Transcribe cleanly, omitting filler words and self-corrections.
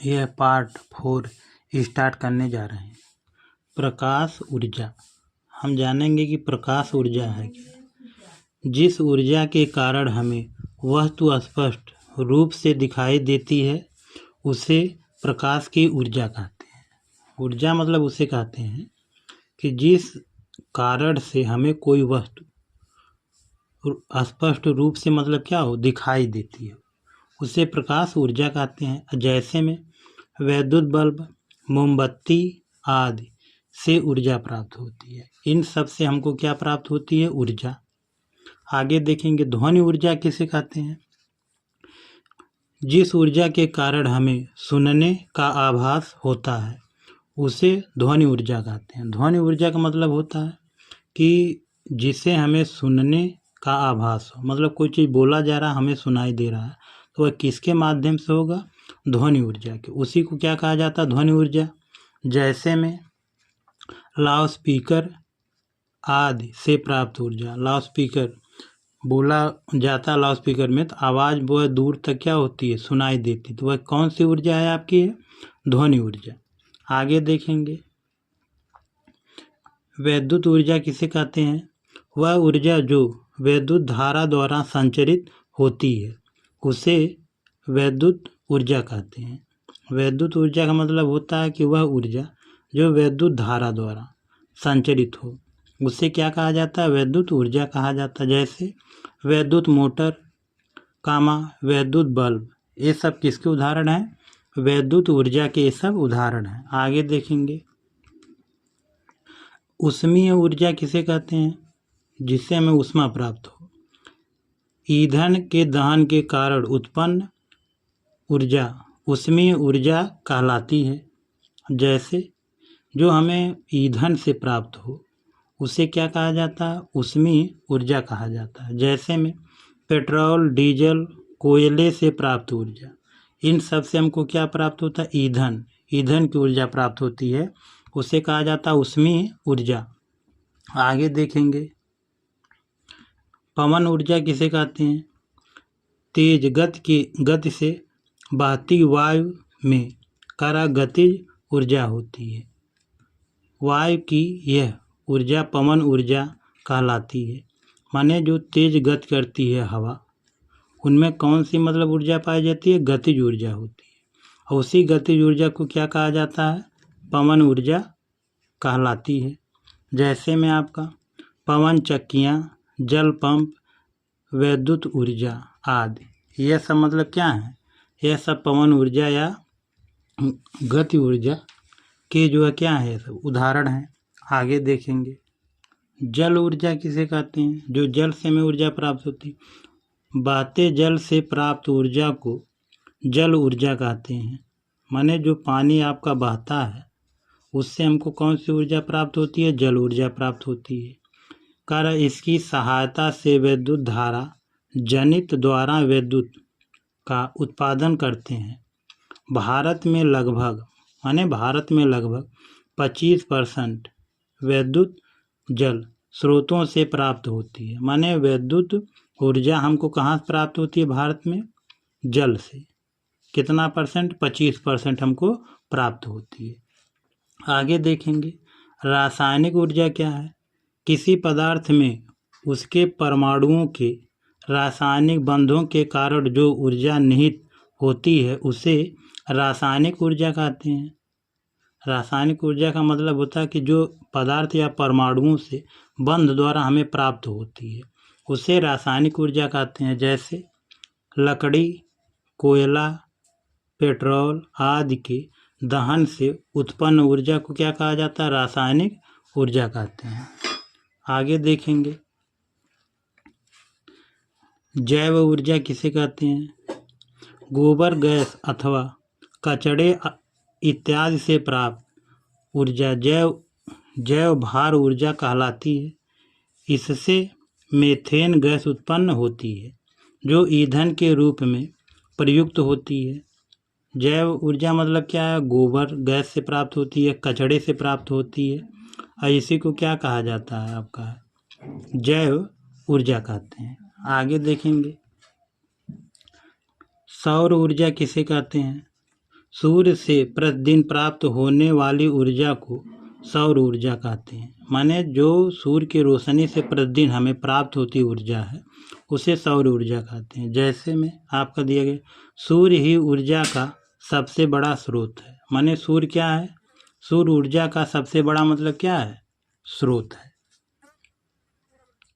यह part 4 start करने जा रहे हैं। प्रकाश ऊर्जा। हम जानेंगे कि प्रकाश ऊर्जा है क्या। जिस ऊर्जा के कारण हमें वस्तु स्पष्ट रूप से दिखाई देती है उसे प्रकाश की ऊर्जा कहते हैं। ऊर्जा मतलब उसे कहते हैं कि जिस कारण से हमें कोई वस्तु स्पष्ट रूप से मतलब क्या हो दिखाई देती है उसे प्रकाश ऊर्जा कहते हैं। जैसे में विद्युत बल्ब, मोमबत्ती आदि से ऊर्जा प्राप्त होती है। इन सब से हमको क्या प्राप्त होती है? ऊर्जा। आगे देखेंगे ध्वनि ऊर्जा किसे कहते हैं। जिस ऊर्जा के कारण हमें सुनने का आभास होता है उसे ध्वनि ऊर्जा कहते हैं। ध्वनि ऊर्जा का मतलब होता है कि जिसे हमें सुनने का आभास हो, मतलब कोई चीज़ बोला जा रहा हमें सुनाई दे रहा है तो वह किसके माध्यम से होगा? ध्वनि ऊर्जा के। उसी को क्या कहा जाता है? ध्वनि ऊर्जा। जैसे में लाउड स्पीकर आदि से प्राप्त ऊर्जा। लाउड स्पीकर बोला जाता है लाउड स्पीकर में तो आवाज़ वह दूर तक क्या होती है? सुनाई देती। तो वह कौन सी ऊर्जा है आपकी? ध्वनि ऊर्जा। आगे देखेंगे विद्युत ऊर्जा किसे कहते हैं। वह ऊर्जा जो विद्युत धारा द्वारा संचरित होती है उसे विद्युत ऊर्जा कहते हैं। विद्युत ऊर्जा का मतलब होता है कि वह ऊर्जा जो विद्युत धारा द्वारा संचरित हो उसे क्या कहा जाता है? विद्युत ऊर्जा कहा जाता है। जैसे विद्युत मोटर विद्युत बल्ब, ये सब किसके उदाहरण हैं? विद्युत ऊर्जा के ये सब उदाहरण हैं। आगे देखेंगे ऊष्मीय ऊर्जा किसे कहते हैं। जिससे हमें ऊष्मा प्राप्त हो। ईंधन के दहन के कारण उत्पन्न ऊर्जा ऊष्मीय ऊर्जा कहलाती है। जैसे जो हमें ईंधन से प्राप्त हो उसे क्या कहा जाता है? ऊष्मीय ऊर्जा कहा जाता है। जैसे में पेट्रोल, डीजल, कोयले से प्राप्त ऊर्जा, इन सब से हमको क्या प्राप्त होता है? ईंधन। ईंधन की ऊर्जा प्राप्त होती है उसे कहा जाता है ऊष्मीय ऊर्जा। आगे देखेंगे पवन ऊर्जा किसे कहते हैं। तेज गति से बहती वायु में गतिज ऊर्जा होती है। वायु की यह ऊर्जा पवन ऊर्जा कहलाती है। माने जो तेज गति करती है हवा, उनमें कौन सी मतलब ऊर्जा पाई जाती है? गतिज ऊर्जा होती है। और उसी गतिज ऊर्जा को क्या कहा जाता है? पवन ऊर्जा कहलाती है। जैसे में आपका पवन चक्कियाँ, जल पंप, विद्युत ऊर्जा आदि, यह सब मतलब क्या है? यह सब पवन ऊर्जा या गति ऊर्जा के जो है क्या है? सब उदाहरण हैं। आगे देखेंगे जल ऊर्जा किसे कहते हैं। जो जल से हमें ऊर्जा प्राप्त होती है। बहते जल से प्राप्त ऊर्जा को जल ऊर्जा कहते हैं। माने जो पानी आपका बहता है उससे हमको कौन सी ऊर्जा प्राप्त होती है? जल ऊर्जा प्राप्त होती है। कारण इसकी सहायता से विद्युत धारा जनित द्वारा विद्युत का उत्पादन करते हैं। भारत में लगभग 25% विद्युत जल स्रोतों से प्राप्त होती है। माने विद्युत ऊर्जा हमको कहाँ से प्राप्त होती है? भारत में जल से। कितना परसेंट? 25% हमको प्राप्त होती है। आगे देखेंगे रासायनिक ऊर्जा क्या है। किसी पदार्थ में उसके परमाणुओं के रासायनिक बंधों के कारण जो ऊर्जा निहित होती है उसे रासायनिक ऊर्जा कहते हैं। रासायनिक ऊर्जा का मतलब होता है कि जो पदार्थ या परमाणुओं से बंध द्वारा हमें प्राप्त होती है उसे रासायनिक ऊर्जा कहते हैं। जैसे लकड़ी, कोयला, पेट्रोल आदि के दहन से उत्पन्न ऊर्जा को क्या कहा जाता है? रासायनिक ऊर्जा कहते हैं। आगे देखेंगे जैव ऊर्जा किसे कहते हैं। गोबर गैस अथवा कचड़े इत्यादि से प्राप्त ऊर्जा जैव भार ऊर्जा कहलाती है। इससे मीथेन गैस उत्पन्न होती है जो ईंधन के रूप में प्रयुक्त होती है। जैव ऊर्जा मतलब क्या है? गोबर गैस से प्राप्त होती है, कचड़े से प्राप्त होती है और इसी को क्या कहा जाता है? आपका जैव ऊर्जा कहते हैं। आगे देखेंगे सौर ऊर्जा किसे कहते हैं। सूर्य से प्रतिदिन प्राप्त होने वाली ऊर्जा को सौर ऊर्जा कहते हैं। माने जो सूर्य की रोशनी से प्रतिदिन हमें प्राप्त होती ऊर्जा है उसे सौर ऊर्जा कहते हैं। जैसे में आपका दिया गया सूर्य ही ऊर्जा का सबसे बड़ा स्रोत है। माने सूर्य क्या है? सूर्य ऊर्जा का सबसे बड़ा मतलब क्या है? स्रोत है।